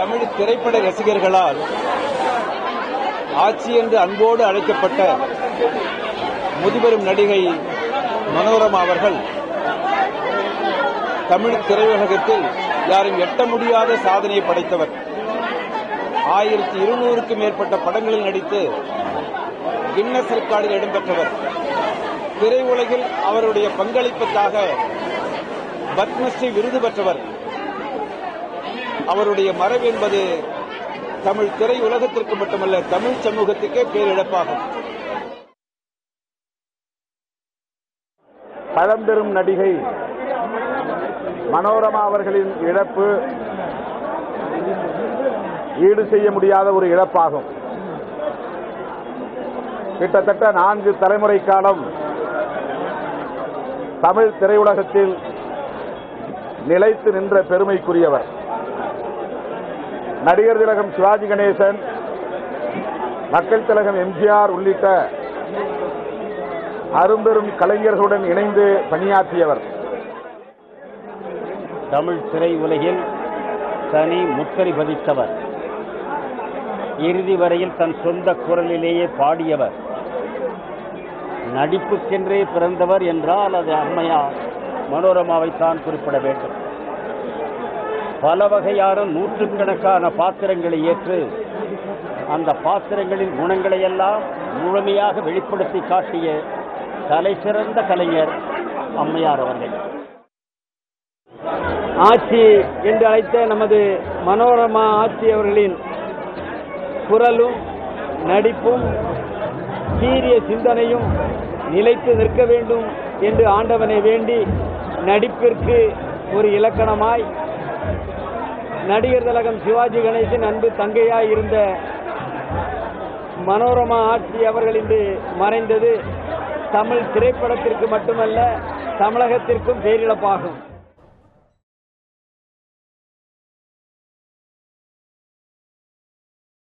தமிழ் திரைப்பட ரசிகர்களால் ஆட்சி என்று அன்போடு அழைக்கப்பட்ட முதுபெரும் நடிகை மனோரமா அவர்கள் தமிழ் திரையுலகத்தில் யாரும் எட்ட முடியாத சாதனையை படைத்தவர். 1200க்கும் மேற்பட்ட படங்களில் நடித்து கின்னஸ் ரெக்கார்டில் இடம்பெற்றவர். திரையுலகில் அவருடைய பங்களிப்புக்காக பத்மஸ்ரீ விருது பெற்றவர். அவருடைய மறைவு என்பது தமிழ் திரையுலகத்திற்கு மட்டுமல்ல, தமிழ் சமூகத்துக்கே பேரிழப்பாகும். பழம்பெரும் நடிகை மனோரமா அவர்களின் இழப்பு ஈடு செய்ய முடியாத ஒரு இழப்பாகும். கிட்டத்தட்ட 4 தலைமுறை காலம் தமிழ் திரையுலகத்தில் நிலைத்து நின்ற பெருமைக்குரியவர். நடிகர் திலகம் சிவாஜி கணேசன், மக்கள் திலகம் எம்ஜிஆர் உள்ளிட்ட அரும்பெரும் கலைஞர்களுடன் இணைந்து பணியாற்றியவர். தமிழ் திரையுலகில் தனி முத்திரை பதித்தவர். இறுதி வரையில் தன் சொந்த குரலிலேயே பாடியவர். நடிப்புக்கென்றே பிறந்தவர் என்றால் அது அம்மையார் மனோரமாவைத்தான் குறிப்பிட வேண்டும். பல வகையான நூற்றுக்கணக்கான பாத்திரங்களை ஏற்று அந்த பாத்திரங்களின் குணங்களை எல்லாம் முழுமையாக வெளிப்படுத்தி காட்டிய தலை சிறந்த கலைஞர் அம்மையார் அவர்கள். ஆட்சி என்று அழைத்த நமது மனோரமா ஆட்சி அவர்களின் குரலும் நடிப்பும் சீரிய சிந்தனையும் நிலைத்து நிற்க வேண்டும் என்று ஆண்டவனை வேண்டி நடிப்பிற்கு ஒரு இலக்கணமாய் நடிகர் திலகம் சிவாஜி கணேசன் அன்பு தங்கையாய் இருந்த மனோரமா ஆட்சி அவர்கள் இன்று மறைந்தது தமிழ் திரைப்படத்திற்கு மட்டுமல்ல, தமிழகத்திற்கும் பேரிழப்பாகும்.